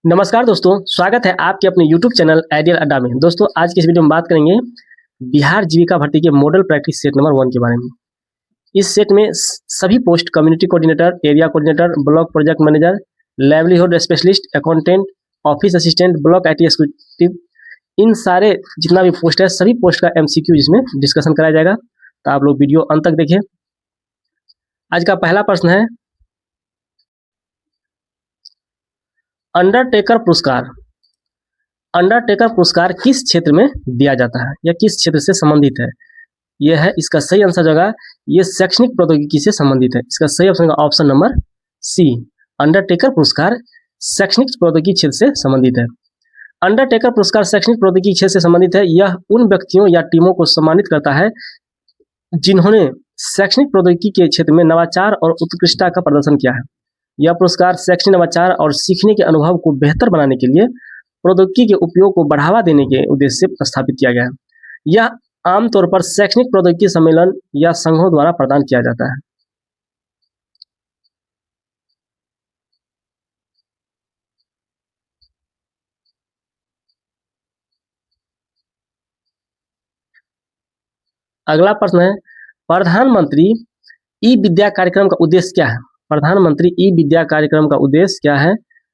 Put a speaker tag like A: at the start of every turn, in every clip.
A: नमस्कार दोस्तों, स्वागत है आपके अपने यूट्यूब चैनल आइडियल अड्डा में। दोस्तों, आज की इस वीडियो में बात करेंगे बिहार जीविका भर्ती के मॉडल प्रैक्टिस सेट नंबर 1 के बारे में। इस सेट में सभी post community coordinator, area coordinator, block project manager, livelihood specialist, accountant, office assistant, block IT executive, इन सारे जितना भी पोस्ट है सभी पोस्ट का एमसीक्यू इसमें डिस्कशन कराया जाएगा। तो आप लोग वीडियो अंत तक देखिए। आज का पहला प्रश्न है, अंडरटेकर पुरस्कार। अंडरटेकर पुरस्कार किस क्षेत्र में दिया जाता है या किस क्षेत्र से संबंधित है? यह है इसका सही आंसर जगह, ये शैक्षणिक प्रौद्योगिकी से संबंधित है। इसका सही ऑप्शन का ऑप्शन नंबर सी, अंडरटेकर पुरस्कार शैक्षणिक प्रौद्योगिकी क्षेत्र से संबंधित है। अंडरटेकर पुरस्कार शैक्षणिक प्रौद्योगिकी क्षेत्र से संबंधित है। यह उन व्यक्तियों या टीमों को सम्मानित करता है जिन्होंने शैक्षणिक प्रौद्योगिकी के क्षेत्र में नवाचार और उत्कृष्टता का प्रदर्शन किया है। यह पुरस्कार शैक्षणिक नवाचार और सीखने के अनुभव को बेहतर बनाने के लिए प्रौद्योगिकी के उपयोग को बढ़ावा देने के उद्देश्य से स्थापित किया गया है। यह आमतौर पर शैक्षणिक प्रौद्योगिकी सम्मेलन या संघों द्वारा प्रदान किया जाता है। अगला प्रश्न है, प्रधानमंत्री ई विद्या कार्यक्रम का उद्देश्य क्या है? प्रधानमंत्री ई विद्या कार्यक्रम का उद्देश्य क्या है?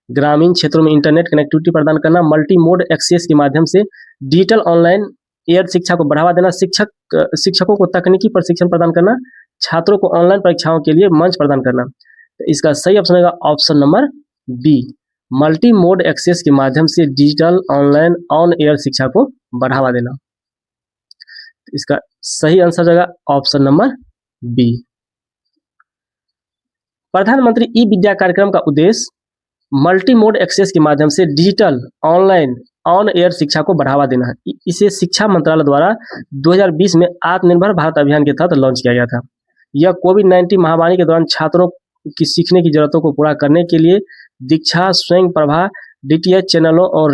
A: ग्रामीण क्षेत्रों में इंटरनेट कनेक्टिविटी प्रदान करना, मल्टी मोड एक्सेस के माध्यम से डिजिटल ऑनलाइन एयर शिक्षा को बढ़ावा देना, शिक्षकों को तकनीकी प्रशिक्षण प्रदान करना, छात्रों को ऑनलाइन परीक्षाओं के लिए मंच प्रदान करना। तो इसका सही ऑप्शन होगा option number B, multi mode access के माध्यम से डिजिटल ऑनलाइन ऑन एयर शिक्षा को बढ़ावा देना। इसका सही आंसर होगा ऑप्शन नंबर बी। प्रधानमंत्री ई विद्या कार्यक्रम का उद्देश्य मल्टी मोड एक्सेस के माध्यम से डिजिटल ऑनलाइन ऑन एयर शिक्षा को बढ़ावा देना है। इसे शिक्षा मंत्रालय द्वारा 2020 में आत्मनिर्भर भारत अभियान के तहत लॉन्च किया गया था। यह कोविड-19 महामारी के दौरान छात्रों की सीखने की जरूरतों को पूरा करने के लिए दीक्षा, स्वयं प्रभा, डीटीएच चैनलों और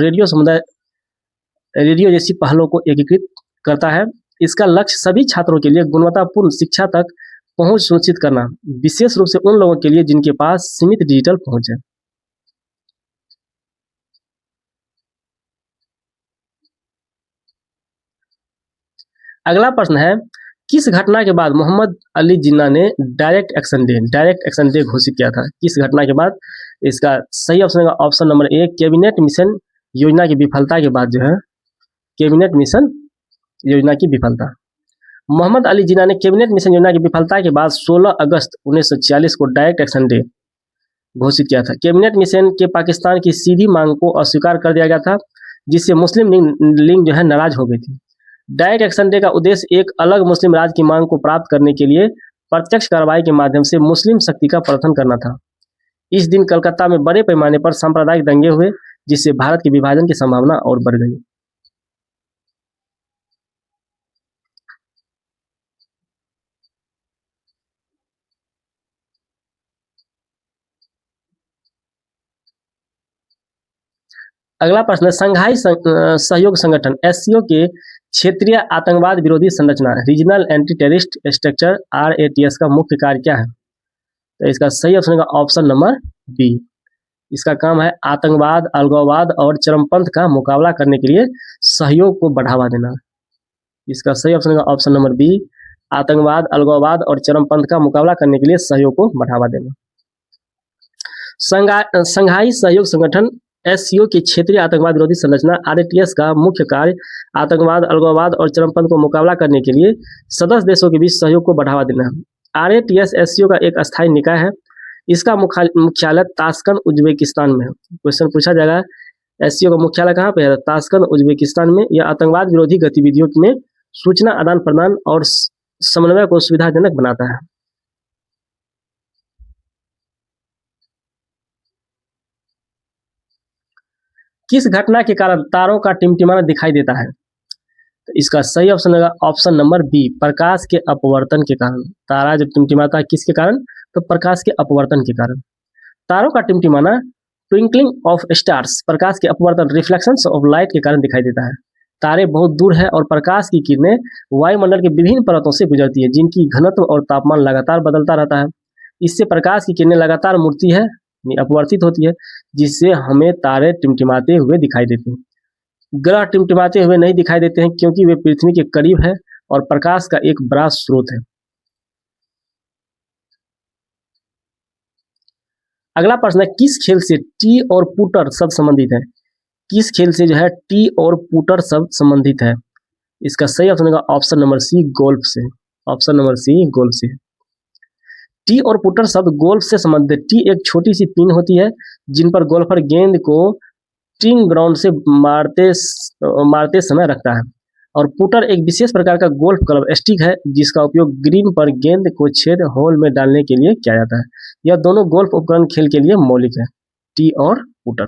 A: रेडियो जैसी पहलों को एकीकृत करता है। इसका लक्ष्य सभी छात्रों के लिए गुणवत्तापूर्ण शिक्षा तक पहुंच सुनिश्चित करना, विशेष रूप से उन लोगों के लिए जिनके पास सीमित डिजिटल पहुंच है। अगला प्रश्न है, किस घटना के बाद मोहम्मद अली जिन्ना ने डायरेक्ट एक्शन डे घोषित किया था? किस घटना के बाद? इसका सही ऑप्शन है option number A, cabinet mission योजना की विफलता के बाद जो है, कैबिनेट मिशन योजना की विफलता। मोहम्मद अली जिन्ना ने कैबिनेट मिशन योजना की विफलता के बाद 16 अगस्त 1946 को डायरेक्ट एक्शन डे घोषित किया था। कैबिनेट मिशन के पाकिस्तान की सीधी मांग को अस्वीकार कर दिया गया था, जिससे मुस्लिम लीग जो है नाराज हो गई थी। डायरेक्ट एक्शन डे का उद्देश्य एक अलग मुस्लिम राज्य की मांग को प्राप्त करने के लिए प्रत्यक्ष कार्रवाई के माध्यम से मुस्लिम शक्ति का प्रदर्शन करना था। इस दिन कलकत्ता में बड़े पैमाने पर सांप्रदायिक दंगे हुए, जिससे भारत के विभाजन की संभावना और बढ़ गई। अगला प्रश्न है, शंघाई सहयोग संगठन एससीओ के क्षेत्रीय आतंकवाद विरोधी संरचना रीजनल एंटी टेररिस्ट स्ट्रक्चर आरएटीएस का मुख्य कार्य क्या है? तो इसका सही ऑप्शन है ऑप्शन नंबर बी। इसका काम है आतंकवाद, अलगाववाद और चरमपंथ का मुकाबला करने के लिए सहयोग को बढ़ावा देना। इसका सही ऑप्शन है ऑप्शन नंबर बी, आतंकवाद, अलगाववाद और चरमपंथ का मुकाबला करने के लिए सहयोग को बढ़ावा देना। शंघाई सहयोग संगठन एससीओ की क्षेत्रीय आतंकवाद विरोधी संरचना आरएटीएस का मुख्य कार्य आतंकवाद, अलगाववाद और चरमपंथ को मुकाबला करने के लिए सदस्य देशों के बीच सहयोग को बढ़ावा देना है। आरएटीएस एससीओ का एक अस्थायी निकाय है। इसका मुख्यालय ताशकंद उज्बेकिस्तान में है। क्वेश्चन पूछा जाएगा, एससीओ का मुख्यालय कहाँ पे है? ताशकंद उज्बेकिस्तान में। यह आतंकवाद विरोधी गतिविधियों में सूचना आदान प्रदान और समन्वय को सुविधाजनक बनाता है। किस घटना के कारण तारों का टिमटिमाना दिखाई देता है? तो इसका सही ऑप्शन होगा ऑप्शन नंबर बी, प्रकाश के अपवर्तन के कारण। तारा जब टिमटिमाता है किसके कारण? तो प्रकाश के अपवर्तन के कारण। तारों का टिमटिमाना ट्विंकलिंग ऑफ स्टार्स, प्रकाश के अपवर्तन रिफ्लेक्शंस ऑफ लाइट के कारण दिखाई देता है। तारे बहुत दूर है और प्रकाश की किरणें वायुमंडल के विभिन्न परतों से गुजरती है, जिनकी घनत्व और तापमान लगातार बदलता रहता है। इससे प्रकाश की किरणें लगातार मुड़ती है यानी अपवर्तित होती है, जिससे हमें तारे टिमटिमाते हुए दिखाई देते हैं। ग्रह टिमटिमाते हुए नहीं दिखाई देते हैं क्योंकि वे पृथ्वी के करीब है और प्रकाश का एक बड़ा स्रोत है। अगला प्रश्न है, किस खेल से टी और पुटर शब्द संबंधित है? किस खेल से जो है टी और पुटर शब्द संबंधित है? इसका सही ऑप्शन होगा ऑप्शन नंबर सी, गोल्फ से। ऑप्शन नंबर सी, गोल्फ से। टी और पुटर शब्द गोल्फ से संबंधित है। टी एक छोटी सी पिन होती है जिन पर गोल्फर गेंद को टीइंग ग्राउंड से मारते समय रखता है, और पुटर एक विशेष प्रकार का गोल्फ क्लब स्टिक है जिसका उपयोग ग्रीन पर गेंद को छेद होल में डालने के लिए किया जाता है। यह दोनों गोल्फ उपकरण खेल के लिए मौलिक है, टी और पुटर।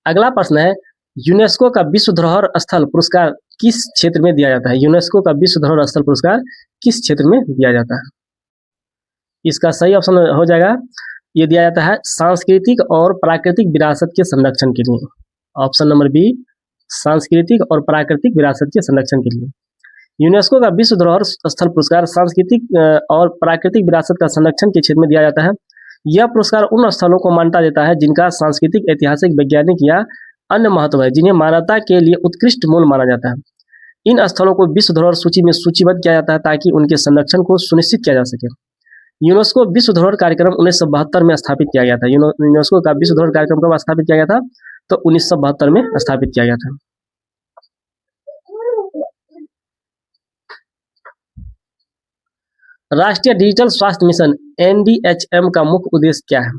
A: अगला प्रश्न है, यूनेस्को का विश्व धरोहर स्थल पुरस्कार किस क्षेत्र में दिया जाता है? यूनेस्को का विश्व धरोहर स्थल पुरस्कार किस क्षेत्र में दिया जाता है? इसका सही ऑप्शन हो जाएगा, ये दिया जाता है सांस्कृतिक और प्राकृतिक विरासत के संरक्षण के लिए। ऑप्शन नंबर बी, सांस्कृतिक और प्राकृतिक विरासत के संरक्षण के लिए। यूनेस्को का विश्व धरोहर स्थल पुरस्कार सांस्कृतिक और प्राकृतिक विरासत का संरक्षण के क्षेत्र में दिया जाता है। यह पुरस्कार उन स्थलों को मान्यता देता है जिनका सांस्कृतिक, ऐतिहासिक, वैज्ञानिक या अन्य महत्व है, जिन्हें मानवता के लिए उत्कृष्ट मूल्य माना जाता है। इन स्थलों को विश्व धरोहर सूची में सूचीबद्ध किया जाता है ताकि उनके संरक्षण को सुनिश्चित किया जा सके। यूनेस्को विश्व धरोहर कार्यक्रम 1972 में स्थापित किया गया था। यूनेस्को का विश्व धरोहर कार्यक्रम कब स्थापित किया गया था? तो 1972 में स्थापित किया गया था। राष्ट्रीय डिजिटल स्वास्थ्य मिशन एनडीएचएम का मुख्य उद्देश्य क्या है?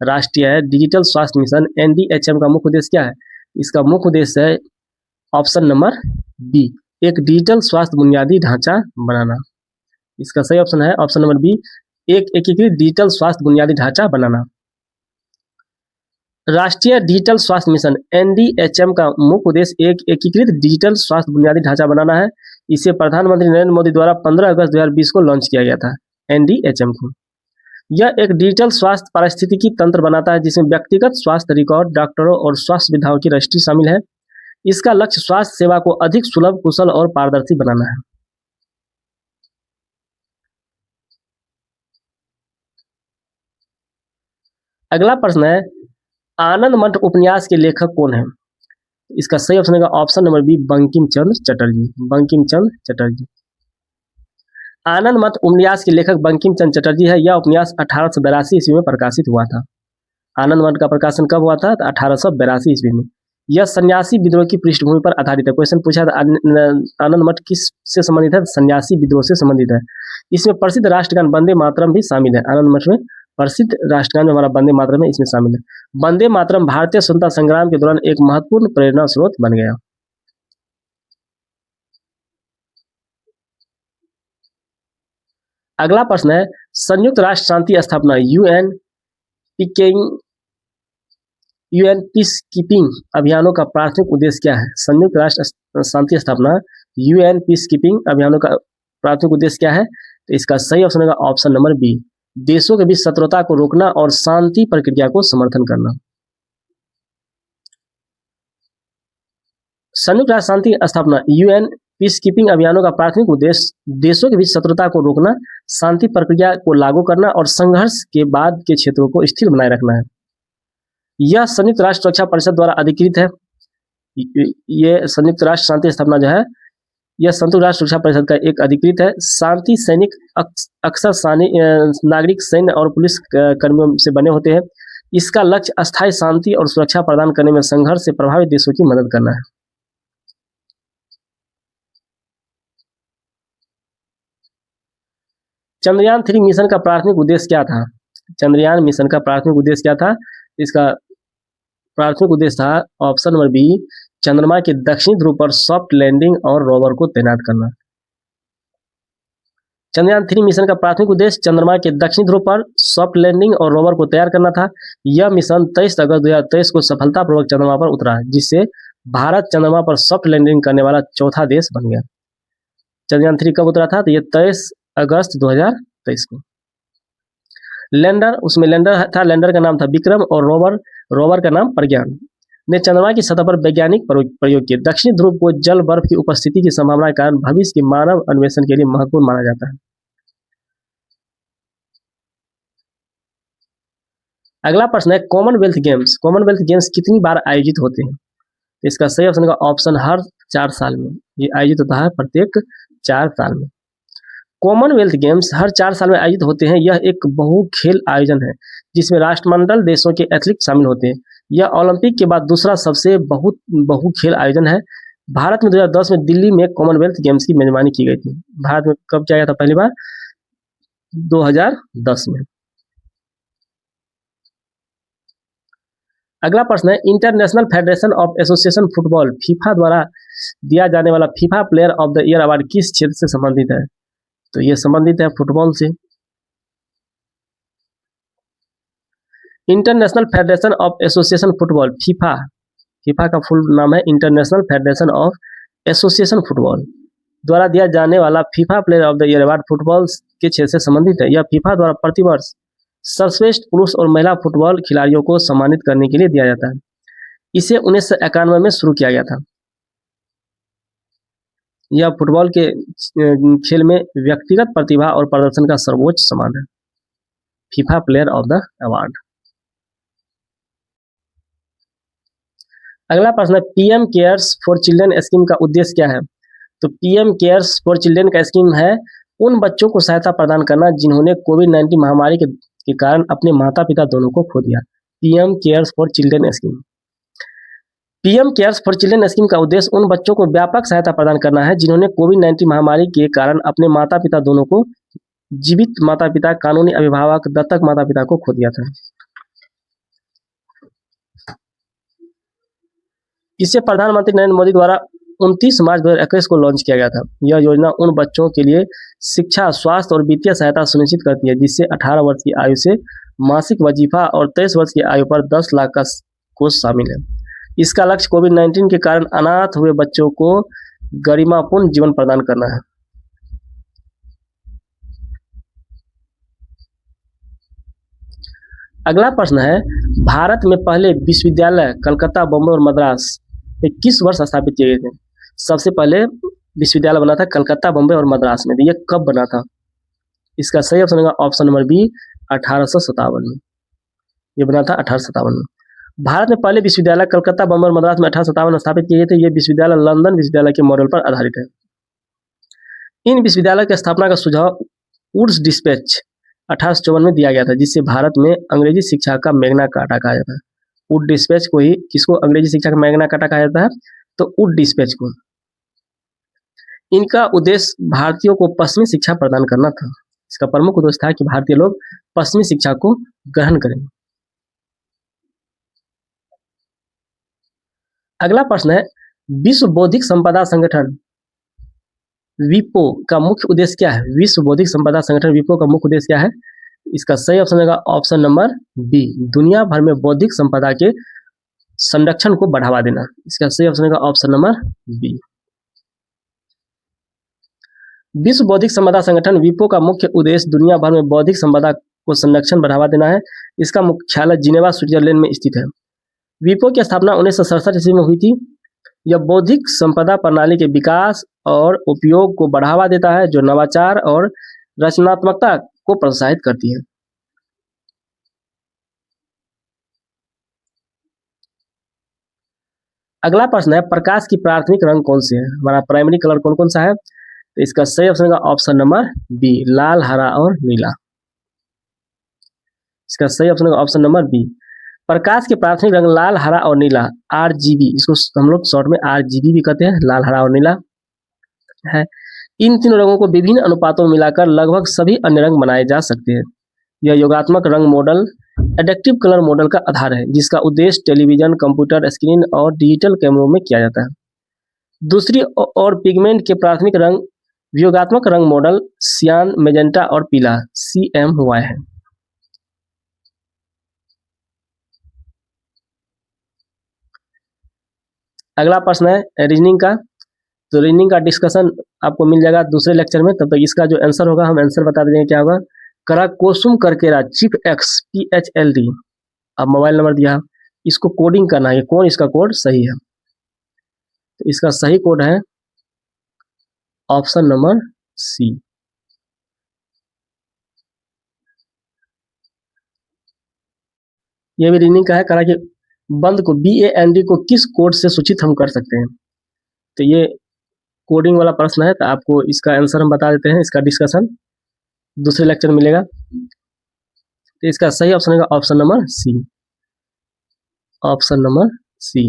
A: राष्ट्रीय डिजिटल स्वास्थ्य मिशन एनडीएचएम का मुख्य उद्देश्य क्या है? इसका मुख्य उद्देश्य है ऑप्शन नंबर बी, एक डिजिटल स्वास्थ्य बुनियादी ढांचा बनाना। इसका सही ऑप्शन है ऑप्शन नंबर बी, एक एकीकृत डिजिटल स्वास्थ्य बुनियादी ढांचा बनाना। राष्ट्रीय डिजिटल स्वास्थ्य मिशन एनडीएचएम का मुख्य उद्देश्य एक एकीकृत डिजिटल स्वास्थ्य बुनियादी ढांचा बनाना है। इसे प्रधानमंत्री नरेंद्र मोदी द्वारा 15 अगस्त 2020 को लॉन्च किया गया था, एनडीएचएम को। यह एक डिजिटल स्वास्थ्य पारिस्थितिकी तंत्र बनाता है जिसमें व्यक्तिगत स्वास्थ्य रिकॉर्ड, डॉक्टरों और स्वास्थ्य सुविधाओं की रजिस्ट्री शामिल है। इसका लक्ष्य स्वास्थ्य सेवा को अधिक सुलभ, कुशल और पारदर्शी बनाना है। अगला प्रश्न है, आनंद मठ उपन्यास के लेखक कौन है? इसका सही ऑप्शन है option number B, Bankim Chandra Chatterjee. Bankim Chandra Chatterjee. आनंद मठ उपन्यास के लेखक बंकिम चंद्र चटर्जी है। यह उपन्यास 1882 ईस्वी में प्रकाशित हुआ था। आनंद मठ का प्रकाशन कब हुआ था? 1882 ईस्वी में। यह सन्यासी विद्रोह की पृष्ठभूमि पर आधारित है। क्वेश्चन पूछा था आनंद मठ किस से संबंधित है? सन्यासी विद्रोह से संबंधित है। इसमें प्रसिद्ध राष्ट्रगान वंदे मातरम भी शामिल है। आनंद मठ में प्रसिद्ध राष्ट्रगान जो हमारा वंदे मातरम है इसमें शामिल है। वंदे मातरम भारतीय स्वतंत्रता संग्राम के दौरान एक महत्वपूर्ण प्रेरणा स्रोत बन गया। अगला प्रश्न है, संयुक्त राष्ट्र शांति स्थापना यूएन पीस कीपिंग अभियानों का प्राथमिक उद्देश्य क्या है? संयुक्त राष्ट्र शांति स्थापना यूएन पीस कीपिंग अभियानों का प्राथमिक उद्देश्य क्या है? तो इसका सही ऑप्शन होगा ऑप्शन नंबर बी, देशों के बीच शत्रुता को रोकना और शांति प्रक्रिया को समर्थन करना। संयुक्त राष्ट्र शांति स्थापना यूएन पीस कीपिंग अभियानों का प्राथमिक उद्देश्य देशों के बीच शत्रुता को रोकना, शांति प्रक्रिया को लागू करना और संघर्ष के बाद के क्षेत्रों को स्थिर बनाए रखना है। यह संयुक्त राष्ट्र सुरक्षा परिषद द्वारा अधिकृत है। ये संयुक्त राष्ट्र शांति स्थापना जो है यह संयुक्त राष्ट्र सुरक्षा परिषद का एक अधिकृत है। शांति सैनिक अक्सर नागरिक, सैन्य और पुलिस कर्मियों से बने होते हैं। इसका लक्ष्य अस्थायी शांति और सुरक्षा प्रदान करने में संघर्ष से प्रभावित देशों की मदद करना है। चंद्रयान 3 मिशन का प्राथमिक उद्देश्य क्या था? चंद्रयान मिशन का प्राथमिक उद्देश्य क्या था? इसका प्राथमिक उद्देश्य था ऑप्शन नंबर बी, चंद्रमा के दक्षिणी ध्रुव पर सॉफ्ट लैंडिंग और रोवर को तैनात करना। चंद्रयान 3 मिशन का प्राथमिक उद्देश्य चंद्रमा के दक्षिणी ध्रुव पर सॉफ्ट लैंडिंग और रोवर को तैयार करना था। यह मिशन 23 अगस्त 2023 को सफलतापूर्वक चंद्रमा पर उतरा, जिससे भारत चंद्रमा पर सॉफ्ट लैंडिंग करने वाला चौथा देश बन गया। चंद्रयान 3 कब उतरा था? तो यह 23 अगस्त 2023 को। लैंडर, उसमें लैंडर था, लैंडर का नाम था विक्रम और रोवर का नाम प्रज्ञान ने चंद्रमा की सतह पर वैज्ञानिक प्रयोग किए। दक्षिणी ध्रुव को जल बर्फ की उपस्थिति की संभावना के कारण भविष्य के मानव अन्वेषण के लिए महत्वपूर्ण माना जाता है। अगला प्रश्न है कॉमनवेल्थ गेम्स। कॉमनवेल्थ गेम्स कितनी बार आयोजित होते हैं? तो इसका सही ऑप्शन का ऑप्शन हर 4 साल में। ये आयोजित होता है प्रत्येक 4 साल में। कॉमनवेल्थ गेम्स हर 4 साल में आयोजित होते हैं। यह एक बहु खेल आयोजन है जिसमें राष्ट्रमंडल देशों के एथलीट शामिल होते हैं। यह ओलंपिक के बाद दूसरा सबसे बहु खेल आयोजन है। भारत में 2010 में दिल्ली में कॉमनवेल्थ गेम्स की मेजबानी की गई थी। भारत में कब किया गया था पहली बार? 2010 में। अगला प्रश्न है international federation of association football FIFA द्वारा दिया जाने वाला FIFA player of the year award किस क्षेत्र से संबंधित है? तो ये संबंधित है फुटबॉल से। International federation of association football FIFA, FIFA का फुल नाम है international federation of association football, द्वारा दिया जाने वाला FIFA player of the year award football के क्षेत्र से संबंधित है। यह फीफा द्वारा प्रतिवर्ष सर्वश्रेष्ठ पुरुष और महिला फुटबॉल खिलाड़ियों को सम्मानित करने के लिए दिया जाता है। इसे 1991 में शुरू किया गया था। यह फुटबॉल के खेल में व्यक्तिगत प्रतिभा और प्रदर्शन का सर्वोच्च सम्मान है, FIFA player of the award. अगला प्रश्न है PM cares for children scheme का उद्देश्य क्या है? तो पीएम केयर्स फॉर चिल्ड्रन का स्कीम है उन बच्चों को सहायता प्रदान करना जिन्होंने कोविड-19 महामारी के कारण अपने माता पिता दोनों को खो दिया। PM cares for children scheme. PM cares for children scheme का उद्देश्य उन बच्चों को व्यापक सहायता प्रदान करना है जिन्होंने कोविड-19 महामारी के कारण अपने माता पिता दोनों को, जीवित माता पिता, कानूनी अभिभावक, दत्तक माता पिता को खो दिया था। इसे प्रधानमंत्री नरेंद्र मोदी द्वारा 29 मार्च 2021 को लॉन्च किया गया था। यह योजना उन बच्चों के लिए शिक्षा, स्वास्थ्य और वित्तीय सहायता सुनिश्चित करती है जिससे 18 वर्ष की आयु से मासिक वजीफा और 23 वर्ष की आयु पर 10 लाख का कोष शामिल है। इसका लक्ष्य कोविड-19 के कारण अनाथ हुए बच्चों को गरिमापूर्ण जीवन प्रदान करना है। अगला प्रश्न है भारत में पहले विश्वविद्यालय कलकत्ता, बॉम्बे और मद्रास में किस वर्ष स्थापित किए गए थे? सबसे पहले विश्वविद्यालय बना था कलकत्ता, बॉम्बे और मद्रास में। ये कब बना था? इसका सही ऑप्शन होगा ऑप्शन नंबर बी 1857 में। ये बना था 1857 में। भारत में पहले विश्वविद्यालय कलकत्ता, बॉम्बे और मद्रास में 1857 में स्थापित किए गए थे। ये विश्वविद्यालय लंदन विश्वविद्यालय के मॉडल पर आधारित है। इन विश्वविद्यालय की स्थापना का सुझाव वुड्स डिस्पैच 1854 में दिया गया था जिससे भारत में अंग्रेजी शिक्षा का मैग्ना कार्टा कहा जाता है। वुड डिस्पैच को ही किसको अंग्रेजी शिक्षा का मैग्ना कार्टा कहा जाता है? तो वुड डिस्पैच को। इनका उद्देश्य भारतीयों को पश्चिमी शिक्षा प्रदान करना था। इसका प्रमुख उद्देश्य था कि भारतीय लोग पश्चिमी शिक्षा को ग्रहण करें। अगला प्रश्न है विश्व बौद्धिक संपदा संगठन विपो का मुख्य उद्देश्य क्या है? विश्व बौद्धिक संपदा संगठन विपो का मुख्य उद्देश्य क्या है? इसका सही ऑप्शन होगा ऑप्शन नंबर बी दुनिया भर में बौद्धिक संपदा के संरक्षण को बढ़ावा देना। इसका सही ऑप्शन होगा ऑप्शन नंबर बी। विश्व बौद्धिक संपदा संगठन विपो का मुख्य उद्देश्य दुनिया भर में बौद्धिक संपदा को संरक्षण बढ़ावा देना है। इसका मुख्यालय जिनेवा, स्विट्जरलैंड में स्थित है। विपो की स्थापना 1967 ईस्वी में हुई थी। यह बौद्धिक संपदा प्रणाली के विकास और उपयोग को बढ़ावा देता है जो नवाचार और रचनात्मकता को प्रोत्साहित करती है। अगला प्रश्न है प्रकाश की प्राथमिक रंग कौन से है? हमारा प्राइमरी कलर कौन कौन सा है? तो इसका सही ऑप्शन होगा ऑप्शन नंबर बी लाल, हरा और नीला। इसका सही ऑप्शन होगा ऑप्शन नंबर बी। प्रकाश के प्राथमिक रंग लाल, हरा और नीला RGB, इसको हम लोग शॉर्ट में RGB भी कहते हैं, लाल, हरा और नीला है। इन तीनों रंगों को विभिन्न अनुपातों में मिलाकर लगभग सभी अन्य रंग बनाए जा सकते हैं। यह योगात्मक रंग मॉडल एडेप्टिव कलर मॉडल का आधार है जिसका उद्देश्य टेलीविजन, कंप्यूटर स्क्रीन और डिजिटल कैमरों में किया जाता है। दूसरी ओर पिगमेंट के प्राथमिक रंग वियोगात्मक रंग मॉडल सियान, मेजेंटा और पीला CMY है। अगला प्रश्न है रीजनिंग का। तो रीजनिंग का डिस्कशन आपको मिल जाएगा दूसरे लेक्चर में। तब तक इसका जो आंसर होगा हम आंसर बता देंगे क्या होगा। कराकोसुम करकेरा चिप X PHLD, अब मोबाइल नंबर दिया, इसको कोडिंग करना है कौन इसका कोड सही है? तो इसका सही कोड है ऑप्शन नंबर सी। ये भी रीजनिंग का है, करा कि बंद को BAND को किस कोड से सूचित हम कर सकते हैं। तो ये कोडिंग वाला प्रश्न है, तो आपको इसका आंसर हम बता देते हैं, इसका डिस्कशन दूसरे लेक्चर में मिलेगा। तो इसका सही ऑप्शन होगा option number C, option number C.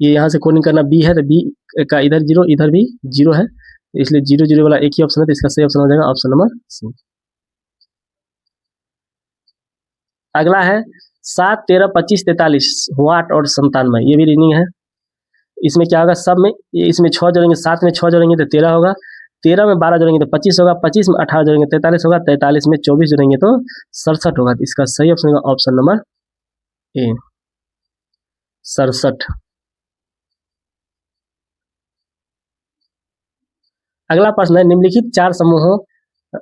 A: ये यहाँ से कोडिंग करना बी है, तो बी का इधर 0 इधर भी 0 है, तो इसलिए 0 0 वाला एक ही ऑप्शन है, तो इसका सही ऑप्शन हो जाएगा ऑप्शन नंबर सी। अगला है 7 13 25 43 वाट और 97, ये भी रीजनिंग है। इसमें क्या होगा, सब में इसमें 6 जोड़ेंगे, 7 में 6 जोड़ेंगे तो 13 होगा, 13 में 12 जोड़ेंगे तो 25 होगा, 25 में 18 जोड़ेंगे 43 होगा, 43 में 24 जोड़ेंगे तो 67 होगा। तो इसका सही ऑप्शन होगा ऑप्शन नंबर ए, 67। अगला प्रश्न है, निम्नलिखित 4 समूहों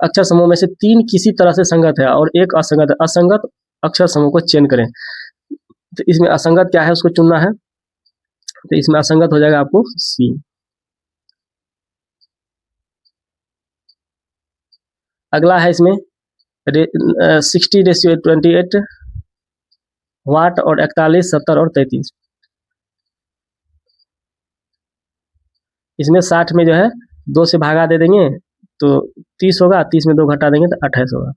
A: अक्षर समूह में से 3 किसी तरह से संगत है और एक असंगत है। असंगत अक्षर समूह को चयन करें। तो इसमें असंगत क्या है उसको चुनना है, तो इसमें असंगत हो जाएगा आपको सी। अगला है इसमें 60:28 वाट और 41 70 और 33। इसमें 60 में जो है 2 से भागा दे देंगे तो 30 होगा, 30 में 2 घटा देंगे तो 28 होगा।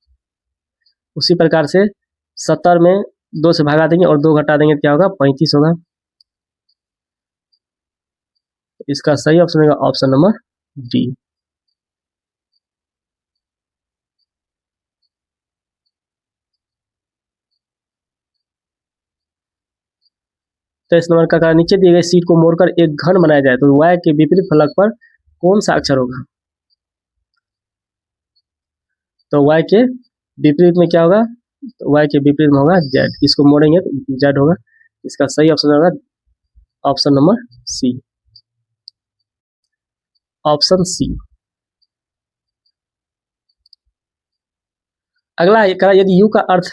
A: उसी प्रकार से 70 में 2 से भागा देंगे और 2 घटा देंगे तो क्या होगा, 35 होगा। इसका सही ऑप्शन होगा ऑप्शन नंबर डी। तो इस नंबर का नीचे दिए गए सीट को मोड़कर एक घन बनाया जाए तो y के विपरीत फलक पर कौन सा अक्षर होगा। तो y के विपरीत में क्या होगा, तो y के विपरीत में होगा z, इसको मोड़ेंगे तो z होगा। इसका सही ऑप्शन होगा option number C, option C. अगला एक यदि u का अर्थ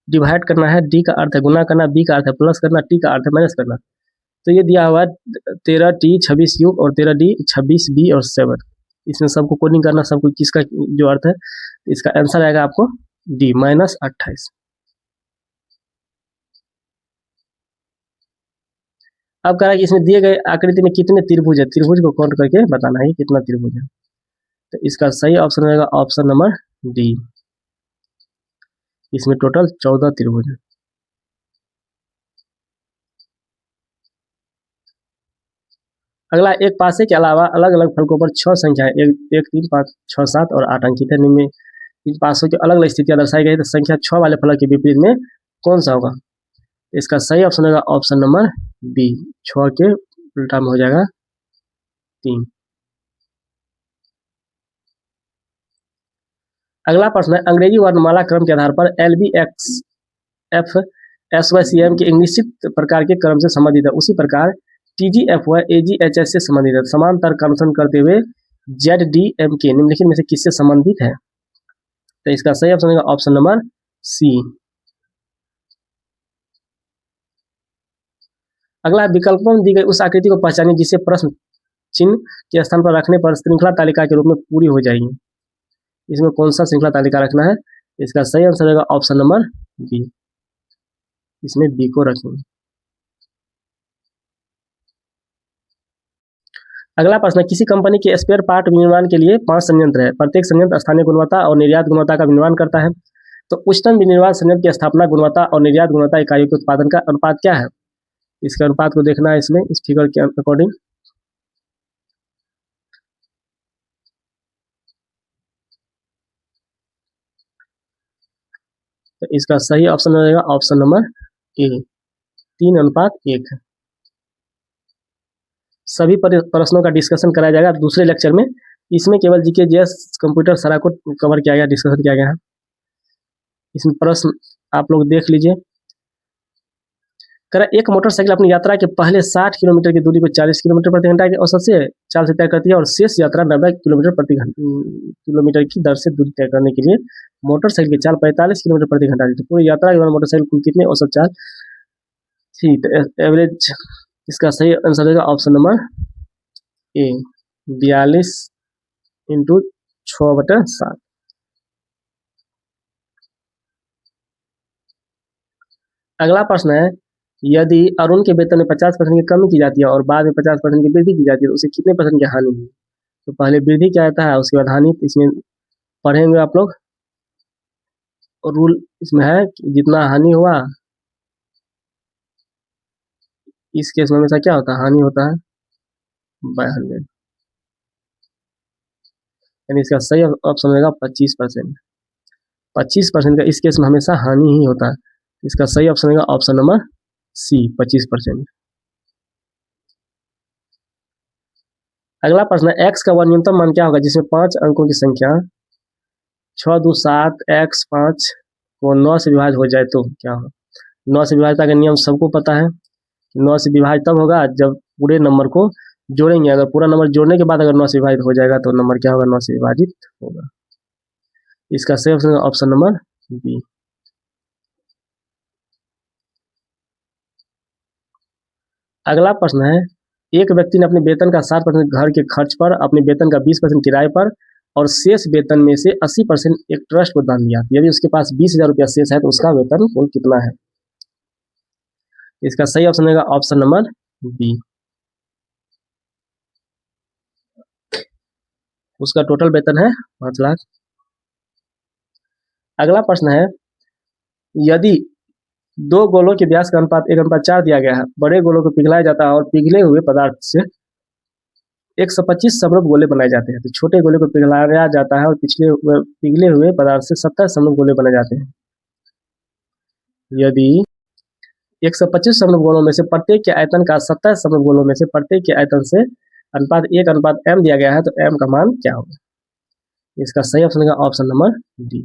A: डिवाइड करना है, d का अर्थ है गुना करना, b का अर्थ है प्लस करना, t का अर्थ है माइनस करना, तो ये दिया हुआ है 13t 26u और 13d 26b और 7। इसमें सबको कोडिंग करना, सबको किसका जो अर्थ है, इसका आंसर आएगा आपको डी -28। अब कह रहा है कि इसमें दिए गए आकृति में कितने त्रिभुज है, त्रिभुज को काउंट करके बताना है कितना त्रिभुज है। तो इसका सही ऑप्शन रहेगा ऑप्शन नंबर डी, इसमें टोटल 14 त्रिभुज है। अगला एक पासे के अलावा अलग अलग फलकों पर 6 संख्याएं 1 3 5 6 7 और 8 अंकित है। निम्न इन पासों की अलग अलग स्थितियां दर्शाई गई है, तो संख्या 6 वाले फलक के विपरीत में कौन सा होगा। इसका सही ऑप्शन होगा ऑप्शन नंबर बी, 6 के उल्टा में हो जाएगा 3। अगला प्रश्न है, अंग्रेजी वर्णमाला क्रम के आधार पर LBXFSYCM के एक निश्चित प्रकार के क्रम से संबंधित है, उसी प्रकार TGFY AGHS से संबंधित है। समान तर्क का अनुसरण करते हुए ZDMK निम्नलिखित में से किससे संबंधित है। तो इसका सही ऑप्शन होगा ऑप्शन नंबर सी। अगला विकल्पों में दी गई उस आकृति को पहचानिए जिसे प्रश्न चिन्ह के स्थान पर रखने पर श्रृंखला तालिका के रूप में पूरी हो जाएगी। इसमें कौन सा श्रृंखला तालिका रखना है, इसका सही आंसर रहेगा ऑप्शन नंबर बी, इसमें बी को रखेंगे। अगला प्रश्न, किसी कंपनी के स्पेयर पार्ट विनिर्माण के लिए 5 संयंत्र है, प्रत्येक संयंत्र स्थानीय गुणवत्ता और निर्यात गुणवत्ता का विनिर्माण करता है। तो उच्चतम विनिर्माण संयंत्र की स्थापना गुणवत्ता और निर्यात गुणवत्ता इकाइयों के उत्पादन का अनुपात क्या है। इसका अनुपात को देखना है इसमें इस फिगर के अकॉर्डिंग। तो इसका सही ऑप्शन रहेगा ऑप्शन नंबर ए, 3:1। सभी प्रश्नों का डिस्कशन कराया जाएगा दूसरे लेक्चर में। इसमें केवल जीके जीएस कंप्यूटर सारा को कवर किया गया, डिस्कशन किया गया है। इसमें प्रश्न आप लोग देख लीजिए। कह रहा एक मोटरसाइकिल अपनी यात्रा के पहले 60 किलोमीटर की दूरी को 40 किलोमीटर प्रति घंटा के औसत से चाल से तय करती है और शेष यात्रा 90 किलोमीटर की दर से दूरी तय करने के लिए मोटरसाइकिल की चाल 45 किलोमीटर प्रति घंटा देती है। पूरी यात्रा के दौरान मोटरसाइकिल कुल कितने औसत चाल थी। एवरेज इसका सही आंसर रहेगा ऑप्शन नंबर ए, 42 × 6/7। अगला प्रश्न है, यदि अरुण के वेतन में 50% की कमी की जाती है और बाद में 50% की वृद्धि की जाती है तो उसे कितने परसेंट की हानि हुई? तो पहले वृद्धि क्या आता है, उसके बाद हानि। इसमें पढ़ेंगे आप लोग। और रूल इसमें है कि जितना हानि हुआ, इस केस में हमेशा क्या होता है, हानि होता है बाय 100। यानी इसका सही ऑप्शन होगा 25%। 25% का इस केस में हमेशा हानि ही होता है। इसका सही ऑप्शन होगा ऑप्शन नंबर सी, 25%। अगला प्रश्न है, एक्स का वह न्यूनतम मान क्या होगा जिसमें 5 अंकों की संख्या 6 2 7 x 5 को 9 से विभाजित हो जाए तो क्या होगा? 9 से विभाजित का नियम सबको पता है। 9 से विभाजित तब होगा जब पूरे नंबर को जोड़ेंगे। अगर पूरा नंबर जोड़ने के बाद अगर 9 से विभाजित हो जाएगा तो नंबर क्या होगा, 9 से विभाजित होगा। इसका सही ऑप्शन ऑप्शन नंबर बी। अगला प्रश्न है, एक व्यक्ति ने अपने वेतन का 7% घर के खर्च पर, अपने वेतन का 20% किराए पर और शेष वेतन में से 80% एक ट्रस्ट को दान दिया। यदि उसके पास 20,000 रुपया शेष है तो उसका वेतन कुल कितना है? इसका सही ऑप्शन होगा ऑप्शन नंबर बी। उसका टोटल वेतन है 5 लाख। अगला प्रश्न है, यदि दो गोलों के व्यास का अनुपात 1:4 दिया गया है, बड़े गोलों को पिघलाया जाता है और पिघले हुए पदार्थ से 125 समरूप गोले बनाए जाते हैं, तो छोटे गोले को पिघलाया जाता है और पिघले हुए पदार्थ से 70 समरूप गोले बनाए जाते हैं। यदि 125 समरूप गोलों में से प्रत्येक के आयतन का 70 समरूप गोलों में से प्रत्येक के आयतन से अनुपात 1:m दिया गया है तो m का मान क्या होगा? इसका सही ऑप्शन होगा ऑप्शन नंबर डी।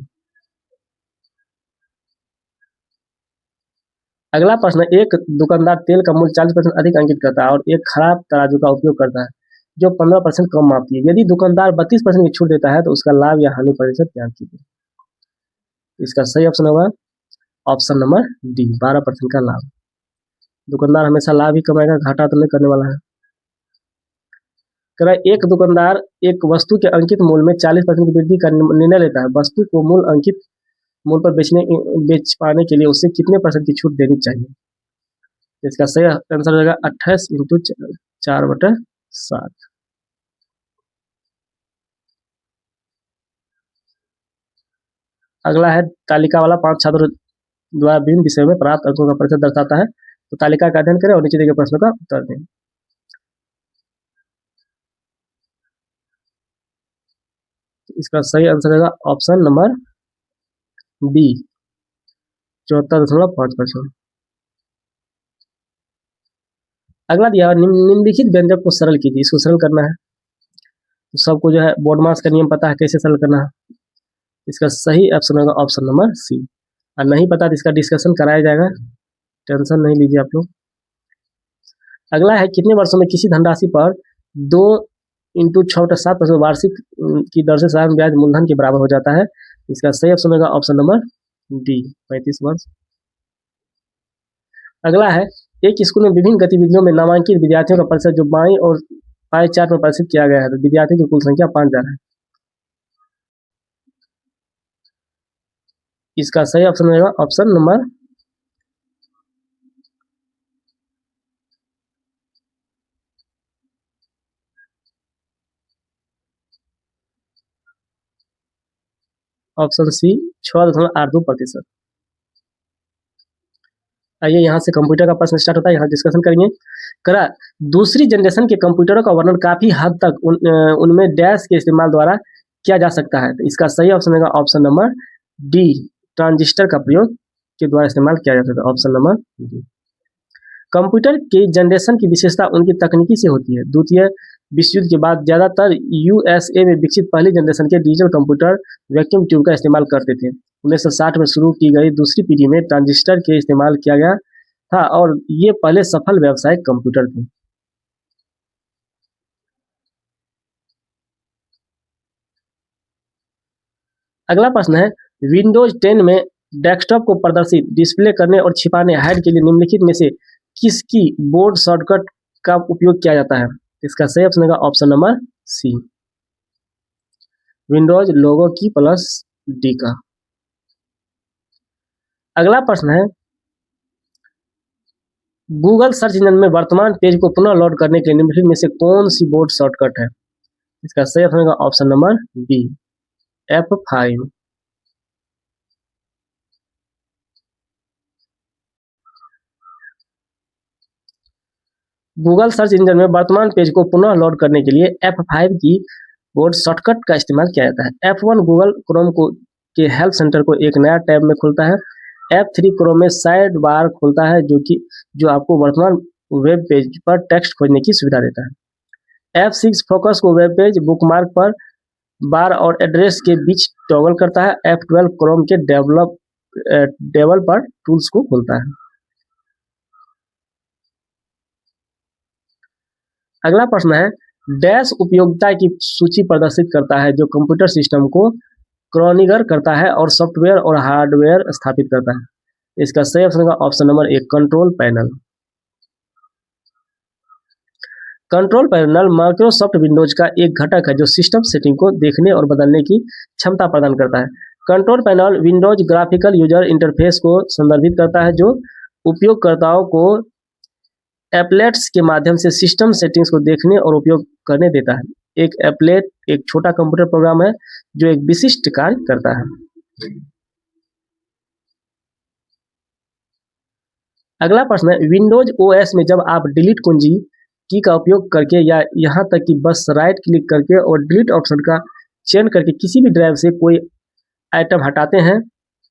A: अगला प्रश्न, एक दुकानदार तेल का मूल्य 40% अधिक अंकित करता है और एक खराब तराजू का उपयोग करता है जो 15% कम मापती है। यदि दुकानदार 32% की छूट देता है तो उसका लाभ या हानि प्रतिशत ज्ञात कीजिए। इसका सही ऑप्शन होगा ऑप्शन नंबर डी, 12% का लाभ। दुकानदार हमेशा लाभ ही कमाएगा, घाटा तो नहीं करने वाला है। कह रहा है, एक दुकानदार एक वस्तु के अंकित मूल्य में 40% की वृद्धि का निर्णय लेता है। वस्तु को मूल अंकित मूल्य पर बेच पाने के लिए उसे कितने % की छूट देनी चाहिए? इसका सही आंसर रहेगा 28 इंटू 4/7। अगला है, तालिका वाला 5 छात्रों द्वारा विभिन्न विषयों में प्राप्त अंकों का प्रतिशत दर्शाता है। तो तालिका का अध्ययन करें और नीचे दिए गए प्रश्नों का उत्तर दें। तो इसका सही आंसर रहेगा ऑप्शन नंबर बी, 74.5%। अगला दिया निम्नलिखित व्यंजक को सरल कीजिए। इसको सरल करना है तो सबको जो है बोर्ड मास का नियम पता है कैसे सरल करना है। इसका सही ऑप्शन होगा ऑप्शन नंबर सी। और नहीं पता तो इसका डिस्कशन कराया जाएगा, टेंशन नहीं लीजिए आप लोग। अगला है, कितने वर्षों में किसी धनराशि पर 2 इंटू 6/7% वार्षिक की दर से साधारण ब्याज मूलधन के बराबर हो जाता है? इसका सही ऑप्शन होगा ऑप्शन नंबर डी, 35 वर्ष। अगला है, एक स्कूल में विभिन्न गतिविधियों में नामांकित विद्यार्थियों का प्रतिशत जो बाईं और पाई चार्ट में प्रदर्शित किया गया है, तो विद्यार्थियों की कुल संख्या 5000 है। इसका सही ऑप्शन रहेगा ऑप्शन नंबर ऑप्शन सी, 6.82%। आइए यहाँ से कंप्यूटर का प्रश्न स्टार्ट होता है, यहाँ डिस्कशन करेंगे। करा, दूसरी जनरेशन के कंप्यूटरों का वर्णन काफी हद तक उनमें डैश के इस्तेमाल द्वारा किया जा सकता है। तो इसका सही ऑप्शन होगा ऑप्शन नंबर डी, ट्रांजिस्टर का प्रयोग के द्वारा इस्तेमाल किया जा सकता है, ऑप्शन नंबर डी। कंप्यूटर की जनरेशन की विशेषता उनकी तकनीकी से होती है। द्वितीय विश्व युद्ध के बाद ज्यादातर यूएसए में विकसित पहली जनरेशन के डिजिटल कंप्यूटर वैक्यूम ट्यूब का इस्तेमाल करते थे। 1960 में शुरू की गई दूसरी पीढ़ी में ट्रांजिस्टर के इस्तेमाल किया गया था और ये पहले सफल व्यावसायिक कंप्यूटर थे। अगला प्रश्न है, विंडोज 10 में डेस्कटॉप को प्रदर्शित, डिस्प्ले करने और छिपाने हाइड के लिए निम्नलिखित में से किसकी बोर्ड शॉर्टकट का उपयोग किया जाता है? इसका सही ऑप्शन होगा ऑप्शन नंबर सी, विंडोज लोगो की प्लस डी का। अगला प्रश्न है, गूगल सर्च इंजन में वर्तमान पेज को पुनः लोड करने के लिए निम्नलिखित में से कौन सी बोर्ड शॉर्टकट है? इसका सही ऑप्शन होगा option number B, F5। Google search engine में वर्तमान पेज को पुनः लोड करने के लिए F5 की बोर्ड शॉर्टकट का इस्तेमाल किया जाता है। F1 गूगल क्रोम को के हेल्प सेंटर को एक नया टैब में खुलता है। F3 क्रोम में साइड बार खुलता है जो आपको वर्तमान वेब पेज पर टेक्स्ट खोजने की सुविधा देता है। F6 फोकस को वेब पेज बुकमार्क पर बार और एड्रेस के बीच टॉगल करता है। F12 क्रोम के डेवलपर टूल्स को खोलता है। अगला प्रश्न है, डैश उपयोगिता की सूची प्रदर्शित करता है जो कंप्यूटर सिस्टम को कॉन्फ़िगर करता है और सॉफ्टवेयर और हार्डवेयर स्थापित करता है। इसका सही ऑप्शन होगा ऑप्शन नंबर एक, control panel. Control panel Microsoft Windows का एक घटक है जो सिस्टम सेटिंग को देखने और बदलने की क्षमता प्रदान करता है। Control panel Windows graphical user interface को संदर्भित करता है जो उपयोगकर्ताओं को एप्लेट्स के माध्यम से सिस्टम सेटिंग्स को देखने और उपयोग करने देता है। एक एप्लेट एक छोटा कंप्यूटर प्रोग्राम है जो एक विशिष्ट कार्य करता है। अगला प्रश्न है, विंडोज ओएस में जब आप डिलीट कुंजी की का उपयोग करके या यहाँ तक कि बस राइट क्लिक करके और डिलीट ऑप्शन का चयन करके किसी भी ड्राइव से कोई आइटम हटाते हैं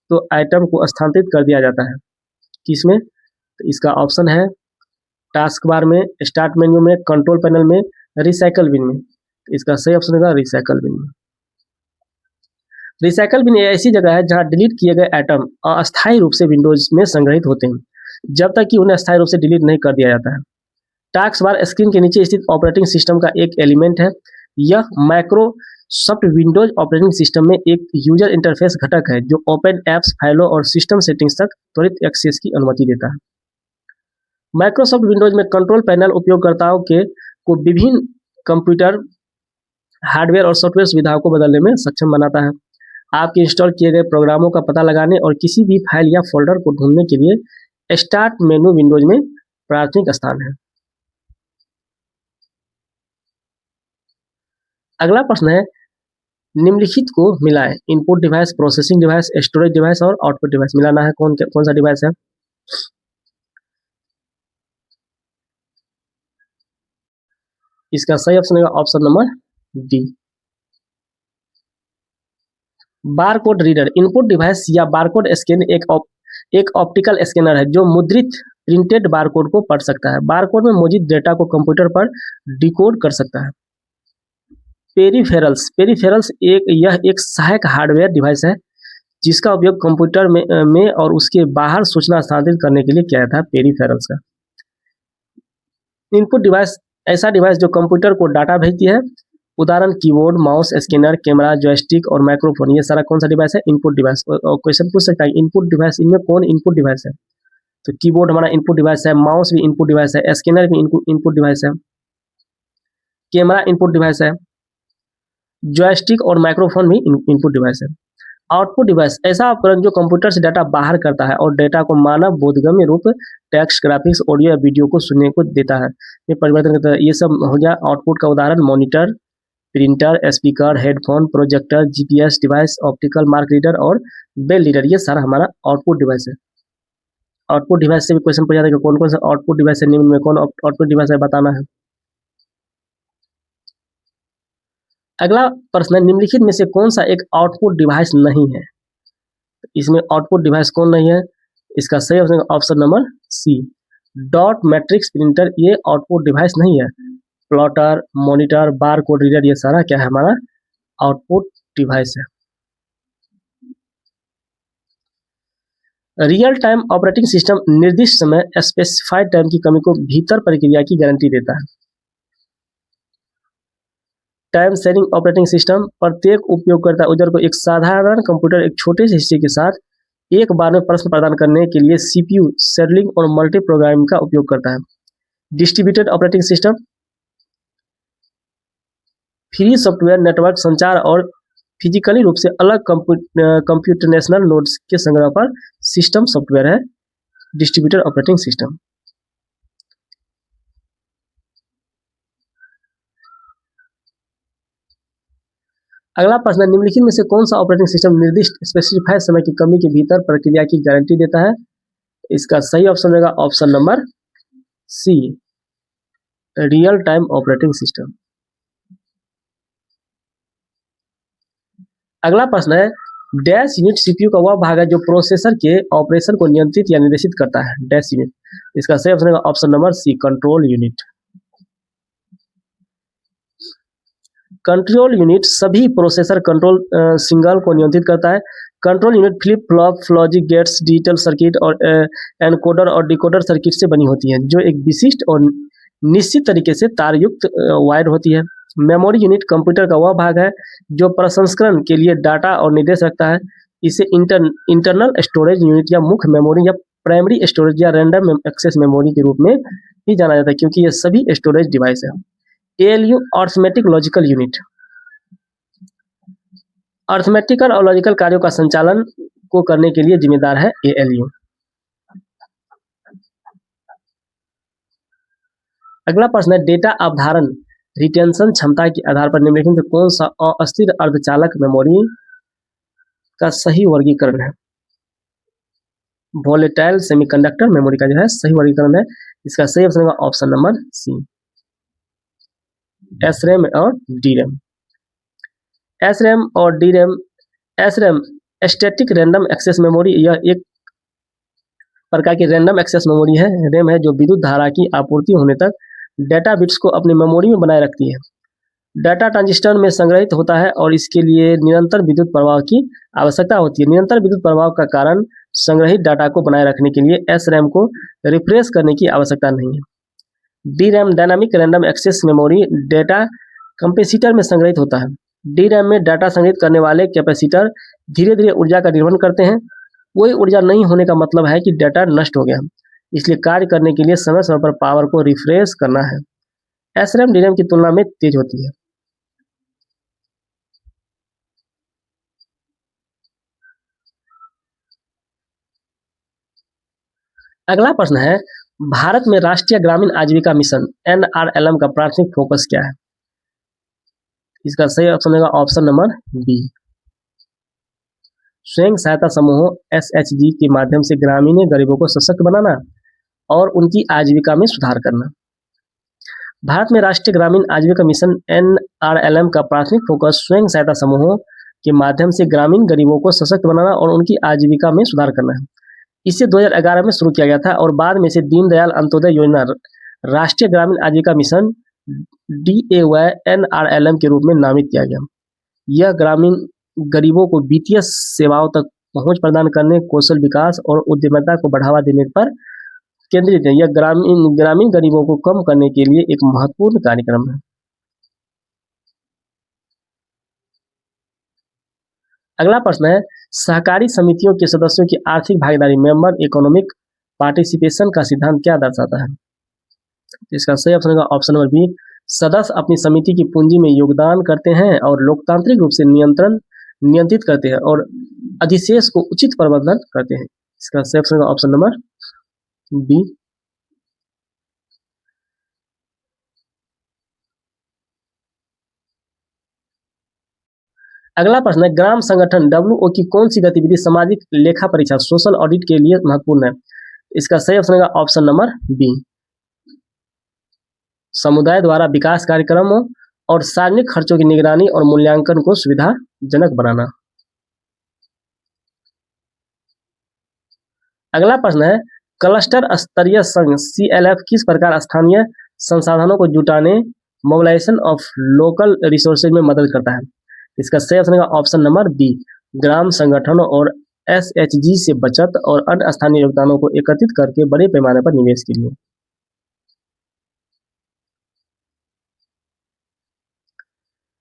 A: तो आइटम को स्थानांतरित कर दिया जाता है। किसमें? तो इसका ऑप्शन है टास्क बार में, स्टार्ट मेन्यू में, कंट्रोल पैनल में, रिसाइकल बिन में। इसका सही ऑप्शन होगा रिसाइकल बिन में। रिसाइकल बिन ऐसी जगह है जहां डिलीट किए गए आइटम अस्थायी रूप से विंडोज में संग्रहित होते हैं जब तक कि उन्हें अस्थायी रूप से डिलीट नहीं कर दिया जाता है। टास्क बार स्क्रीन के नीचे स्थित ऑपरेटिंग सिस्टम का एक एलिमेंट है। यह माइक्रोसॉफ्ट विंडोज ऑपरेटिंग सिस्टम में एक यूजर इंटरफेस घटक है जो ओपन एप्स, फाइलों और सिस्टम सेटिंग्स तक त्वरित एक्सेस की अनुमति देता है। माइक्रोसॉफ्ट विंडोज में कंट्रोल पैनल उपयोगकर्ताओं को विभिन्न कंप्यूटर हार्डवेयर और सॉफ्टवेयर सुविधाओं को बदलने में सक्षम बनाता है। आपके इंस्टॉल किए गए प्रोग्रामों का पता लगाने और किसी भी फाइल या फोल्डर को ढूंढने के लिए स्टार्ट मेनू विंडोज में प्राथमिक स्थान है। अगला प्रश्न है, निम्नलिखित को मिलाएं। Input device, processing device, storage device और आउटपुट डिवाइस। मिलाना है कौन सा डिवाइस है? इसका सही ऑप्शन होगा option number D, barcode reader. Input device या बारकोड स्कैन एक ऑप्टिकल स्कैनर है जो मुद्रित प्रिंटेड बारकोड को पढ़ सकता है। बारकोड में मौजूद डेटा को कंप्यूटर पर डिकोड कर सकता है। पेरिफेरल्स यह एक सहायक हार्डवेयर डिवाइस है जिसका उपयोग कंप्यूटर में और उसके बाहर सूचना स्थानांतरित करने के लिए किया जाता है। पेरिफेरल्स का इनपुट डिवाइस ऐसा डिवाइस जो कंप्यूटर को डाटा भेजती है। उदाहरण keyboard, mouse, scanner, camera, joystick और माइक्रोफोन। ये सारा कौन सा डिवाइस है? Input device. और क्वेश्चन पूछ सकता है इनपुट डिवाइस इनमें कौन इनपुट डिवाइस है? तो कीबोर्ड हमारा इनपुट डिवाइस है, माउस भी इनपुट डिवाइस है, स्कैनर भी इनपुट डिवाइस है, कैमरा इनपुट डिवाइस है, जॉयस्टिक और माइक्रोफोन भी इनपुट डिवाइस है। आउटपुट डिवाइस ऐसा उपकरण जो कंप्यूटर से डाटा बाहर करता है और डेटा को मानव बोधगम्य रूप, टेक्स्ट, ग्राफिक्स, ऑडियो या वीडियो को सुनने को देता है। ये परिवर्तन करता है। ये सब हो गया आउटपुट का उदाहरण। Monitor, printer, speaker, headphone, projector, GPS device, optical mark reader और बेल रीडर। ये सारा हमारा आउटपुट डिवाइस है। आउटपुट डिवाइस से भी क्वेश्चन पूछा जाता है कि कौन कौन सा आउटपुट डिवाइस है, निम्न में कौन आउटपुट डिवाइस है बताना है। अगला प्रश्न है, निम्नलिखित में से कौन सा एक आउटपुट डिवाइस नहीं है? इसमें आउटपुट डिवाइस कौन नहीं है? इसका सही option number C, dot matrix printer. ये आउटपुट डिवाइस नहीं है। Plotter, monitor, bar code reader, ये सारा क्या है? हमारा आउटपुट डिवाइस है। रियल टाइम ऑपरेटिंग सिस्टम निर्दिष्ट समय स्पेसिफाइड टाइम की कमी को भीतर प्रक्रिया की गारंटी देता है। टाइम शेयरिंग ऑपरेटिंग सिस्टम प्रत्येक उपयोगकर्ता यूजर को एक साधारण कंप्यूटर एक छोटे से हिस्से के साथ एक बार में प्रश्न प्रदान करने के लिए सीपीयू शेड्यूलिंग और मल्टी प्रोग्रामिंग का उपयोग करता है। Distributed operating system free software network संचार और फिजिकली रूप से अलग कंप्यूटेशनल नोड्स के संग्रह पर सिस्टम सॉफ्टवेयर है डिस्ट्रीब्यूटेड ऑपरेटिंग सिस्टम। अगला प्रश्न है, निम्नलिखित में से कौन सा ऑपरेटिंग सिस्टम निर्दिष्ट स्पेसिफाइड समय की कमी के भीतर प्रक्रिया की गारंटी देता है? इसका सही ऑप्शन रहेगा option number C, real time operating system. अगला प्रश्न है, डैश यूनिट सीपीयू का वह भाग है जो प्रोसेसर के ऑपरेशन को नियंत्रित या निर्देशित करता है। डैश यूनिट, इसका सही ऑप्शन रहेगा option number C, control unit. Control unit सभी प्रोसेसर कंट्रोल सिग्नल को नियंत्रित करता है। Control unit flip flop, logic gates, digital circuit और एनकोडर और डिकोडर सर्किट से बनी होती है, जो एक विशिष्ट और निश्चित तरीके से तारयुक्त वायर होती है। मेमोरी यूनिट कंप्यूटर का वह भाग है जो प्रसंस्करण के लिए डाटा और निर्देश रखता है। इसे इंटरनल स्टोरेज यूनिट या मुख्य मेमोरी या प्राइमरी स्टोरेज या रैंडम एक्सेस मेमोरी के रूप में भी जाना जाता है, क्योंकि ये सभी स्टोरेज डिवाइस है। ALU arithmetic logical unit, arithmetical और लॉजिकल कार्यों का संचालन को करने के लिए जिम्मेदार है एएलयू। अगला प्रश्न है, डेटा अवधारण रिटेंशन क्षमता के आधार पर निम्नलिखित में कौन सा अस्थिर अर्धचालक मेमोरी का सही वर्गीकरण है? वोलेटाइल सेमीकंडक्टर मेमोरी का जो है सही वर्गीकरण है। इसका सही ऑप्शन है ऑप्शन नंबर सी, एसरैम और डीरैम। एसरैम और डीरैम, एसरैम स्टैटिक रैंडम एक्सेस मेमोरी, यह एक प्रकार की रैंडम एक्सेस मेमोरी है। रैम है जो विद्युत धारा की आपूर्ति होने तक डाटा बिट्स को अपनी मेमोरी में बनाए रखती है। डाटा ट्रांजिस्टर में संग्रहित होता है और इसके लिए निरंतर विद्युत प्रवाह की आवश्यकता होती है। निरंतर विद्युत प्रवाह का कारण संग्रहित डाटा को बनाए रखने के लिए एसरैम को रिफ्रेश करने की आवश्यकता नहीं है। DRAM dynamic random access memory data capacitor में संग्रहित होता है। डीरैम में डाटा संग्रहित करने वाले कैपेसिटर धीरे धीरे ऊर्जा का निर्वहन करते हैं। कोई ऊर्जा नहीं होने का मतलब है कि डाटा नष्ट हो गया, इसलिए कार्य करने के लिए समय समय पर पावर को रिफ्रेश करना है। एसरैम डीरैम की तुलना में तेज होती है। अगला प्रश्न है, भारत में राष्ट्रीय ग्रामीण आजीविका मिशन एनआरएलएम का प्राथमिक फोकस क्या है? इसका सही ऑप्शन होगा ऑप्शन नंबर बी, स्वयं सहायता समूहों एसएचजी के माध्यम से ग्रामीण गरीबों को सशक्त बनाना और उनकी आजीविका में सुधार करना। भारत में राष्ट्रीय ग्रामीण आजीविका मिशन एनआरएलएम का प्राथमिक फोकस स्वयं सहायता समूहों के माध्यम से ग्रामीण गरीबों को सशक्त बनाना और उनकी आजीविका में सुधार करना है। इसे 2011 में शुरू किया गया था और बाद में इसे दीनदयाल अंत्योदय योजना राष्ट्रीय ग्रामीण आजीविका मिशन DAY-NRLM के रूप में नामित किया गया। यह ग्रामीण गरीबों को वित्तीय सेवाओं तक पहुंच प्रदान करने, कौशल विकास और उद्यमिता को बढ़ावा देने पर केंद्रित है। यह ग्रामीण गरीबों को कम करने के लिए एक महत्वपूर्ण कार्यक्रम है। अगला प्रश्न है, सहकारी समितियों के सदस्यों की आर्थिक भागीदारी मेंबर इकोनॉमिक पार्टिसिपेशन का सिद्धांत क्या दर्शाता है? इसका सही ऑप्शन होगा ऑप्शन नंबर बी, सदस्य अपनी समिति की पूंजी में योगदान करते हैं और लोकतांत्रिक रूप से नियंत्रित करते हैं और अधिशेष को उचित प्रबंधन करते हैं। इसका सही ऑप्शन होगा ऑप्शन नंबर बी। अगला प्रश्न है, ग्राम संगठन WO की कौन सी गतिविधि सामाजिक लेखा परीक्षा सोशल ऑडिट के लिए महत्वपूर्ण है? इसका सही ऑप्शन होगा ऑप्शन नंबर बी, समुदाय द्वारा विकास कार्यक्रमों और सार्वजनिक खर्चों की निगरानी और मूल्यांकन को सुविधाजनक बनाना। अगला प्रश्न है, क्लस्टर स्तरीय संघ CLF किस प्रकार स्थानीय संसाधनों को जुटाने, मोबिलाइजेशन ऑफ लोकल रिसोर्सेज में मदद करता है? इसका सही ऑप्शन होगा ऑप्शन नंबर बी, ग्राम संगठनों और SHG से बचत और अन्य स्थानीय योगदानों को एकत्रित करके बड़े पैमाने पर निवेश के लिए।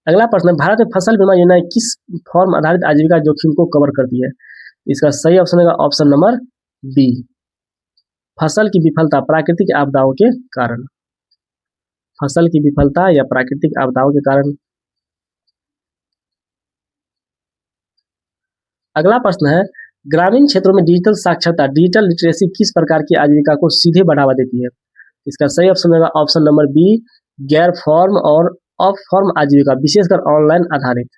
A: अगला प्रश्न है, भारत में फसल बीमा योजना किस फॉर्म आधारित आजीविका जोखिम को कवर करती है? इसका सही ऑप्शन होगा ऑप्शन नंबर बी, फसल की विफलता प्राकृतिक आपदाओं के कारण। फसल की विफलता या प्राकृतिक आपदाओं के कारण। अगला प्रश्न है, ग्रामीण क्षेत्रों में डिजिटल साक्षरता डिजिटल लिटरेसी किस प्रकार की आजीविका को सीधे बढ़ावा देती है? इसका सही ऑप्शन होगा ऑप्शन नंबर बी, गैर फॉर्म और ऑफ फॉर्म आजीविका, विशेषकर ऑनलाइन आधारित।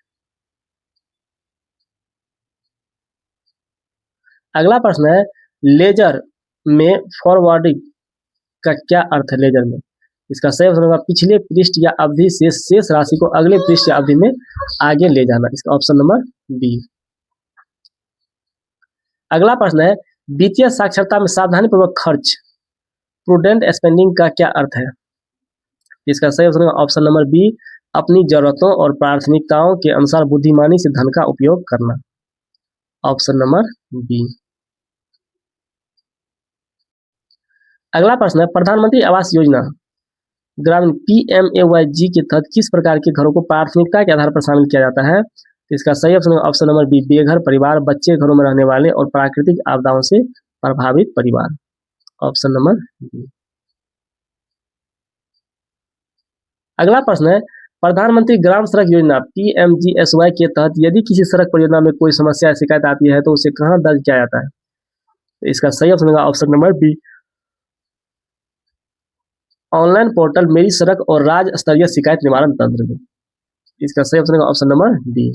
A: अगला प्रश्न है लेजर में फॉरवर्डिंग का क्या अर्थ है लेजर में? इसका सही ऑप्शन होगा पिछले पृष्ठ या अवधि से शेष राशि को अगले पृष्ठ या अवधि में आगे ले जाना। इसका ऑप्शन नंबर बी। अगला प्रश्न है वित्तीय साक्षरता में सावधानी पूर्वक खर्च प्रूडेंट स्पेंडिंग का क्या अर्थ है? इसका सही ऑप्शन होगा ऑप्शन नंबर बी अपनी जरूरतों और प्राथमिकताओं के अनुसार बुद्धिमानी से धन का उपयोग करना। Option number B. अगला प्रश्न है प्रधानमंत्री आवास योजना ग्रामीण PMAY के तहत किस प्रकार के घरों को प्राथमिकता के आधार पर शामिल किया जाता है? इसका सही ऑप्शन ऑप्शन नंबर बी बेघर परिवार, बच्चे घरों में रहने वाले और प्राकृतिक आपदाओं से प्रभावित परिवार। Option number B. अगला प्रश्न है प्रधानमंत्री ग्राम सड़क योजना PMGSY के तहत यदि किसी सड़क परियोजना में कोई समस्या या शिकायत आती है तो उसे कहाँ दर्ज किया जाता है? तो इसका सही ऑप्शन होगा option number B online portal मेरी सड़क और राज्य स्तरीय शिकायत निवारण तंत्र में। इसका सही ऑप्शन होगा ऑप्शन नंबर डी।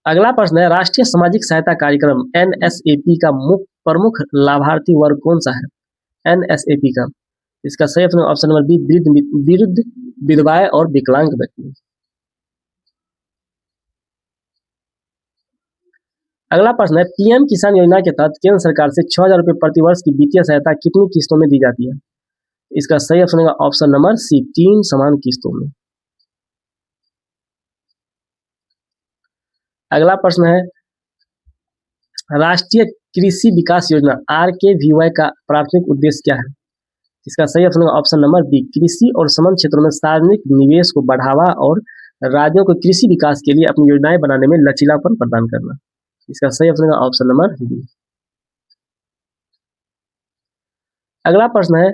A: अगला प्रश्न है राष्ट्रीय सामाजिक सहायता कार्यक्रम NSAP का प्रमुख लाभार्थी वर्ग कौन सा है? NSAP का इसका सही ऑप्शन नंबर बी वृद्ध विधवाएं और विकलांग व्यक्ति। अगला प्रश्न है PM किसान योजना के तहत केंद्र सरकार से 6,000 रुपये प्रति वर्ष की वित्तीय सहायता कितनी किस्तों में दी जाती है? इसका सही ऑप्शन होगा ऑप्शन नंबर सी 3 समान किस्तों में। अगला प्रश्न है राष्ट्रीय कृषि विकास योजना RKVY का प्राथमिक उद्देश्य क्या है? इसका सही ऑप्शन होगा ऑप्शन नंबर बी कृषि और समान क्षेत्रों में सार्वजनिक निवेश को बढ़ावा और राज्यों को कृषि विकास के लिए अपनी योजनाएं बनाने में लचीलापन प्रदान करना। इसका सही ऑप्शन होगा ऑप्शन नंबर बी। अगला प्रश्न है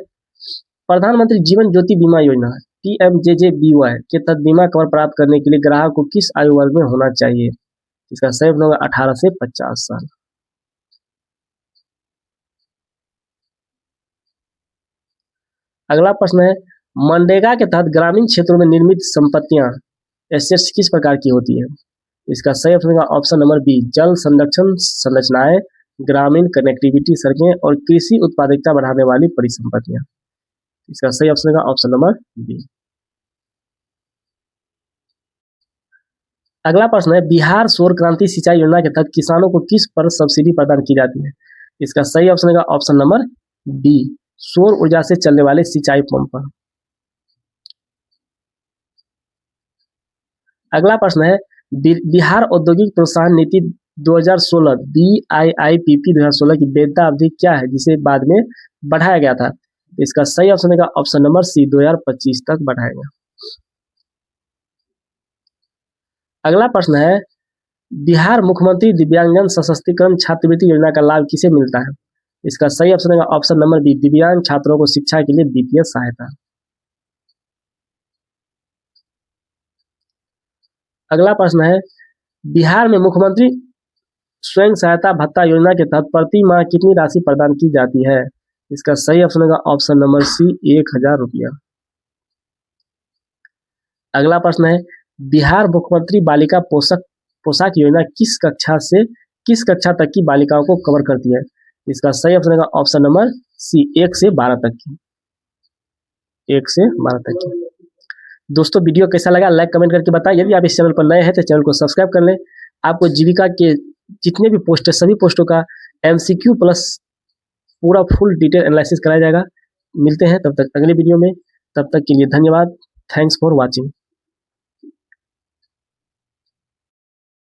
A: प्रधानमंत्री जीवन ज्योति बीमा योजना PMJJBY के तहत बीमा कवर प्राप्त करने के लिए ग्राहक को किस आयु वर्ग में होना चाहिए? इसका सही ऑप्शन होगा 18 से 50 साल। अगला प्रश्न है मनरेगा के तहत ग्रामीण क्षेत्रों में निर्मित संपत्तियां एसेट्स किस प्रकार की होती है? इसका सही ऑप्शन होगा ऑप्शन नंबर बी जल संरक्षण संरचनाएं, ग्रामीण कनेक्टिविटी सड़कें और कृषि उत्पादकता बढ़ाने वाली परिसंपत्तियां। इसका सही ऑप्शन होगा ऑप्शन नंबर बी। अगला प्रश्न है बिहार सौर क्रांति सिंचाई योजना के तहत किसानों को किस पर सब्सिडी प्रदान की जाती है? इसका सही ऑप्शन होगा ऑप्शन नंबर बी सौर ऊर्जा से चलने वाले सिंचाई पंप पर। अगला प्रश्न है बिहार औद्योगिक प्रोत्साहन नीति 2016 BIIPP 2016 की वैधता अवधि क्या है जिसे बाद में बढ़ाया गया था? इसका सही ऑप्शन होगा ऑप्शन नंबर सी 2025 तक बढ़ाएगा। अगला प्रश्न है बिहार मुख्यमंत्री दिव्यांगजन सशक्तिकरण छात्रवृत्ति योजना का लाभ किसे मिलता है? इसका सही ऑप्शन होगा ऑप्शन नंबर बी दिव्यांग छात्रों को शिक्षा के लिए वित्तीय सहायता। अगला प्रश्न है बिहार में मुख्यमंत्री स्वयं सहायता भत्ता योजना के तहत प्रति माह कितनी राशि प्रदान की जाती है? इसका सही ऑप्शन होगा ऑप्शन नंबर सी 1,000 रुपया। अगला प्रश्न है बिहार मुख्यमंत्री बालिका पोशाक योजना किस कक्षा तक की बालिकाओं को कवर करती है? इसका सही ऑप्शन होगा ऑप्शन नंबर सी 1 से 12 तक की। 1 से 12 तक की। दोस्तों वीडियो कैसा लगा लाइक कमेंट करके बताएं। यदि आप इस चैनल पर नए हैं तो चैनल को सब्सक्राइब कर लें। आपको जीविका के जितने भी पोस्ट है सभी पोस्टों का MCQ प्लस पूरा फुल डिटेल एनालिसिस कराया जाएगा। मिलते हैं तब तक अगले वीडियो में। तब तक के लिए धन्यवाद। Thanks for watching.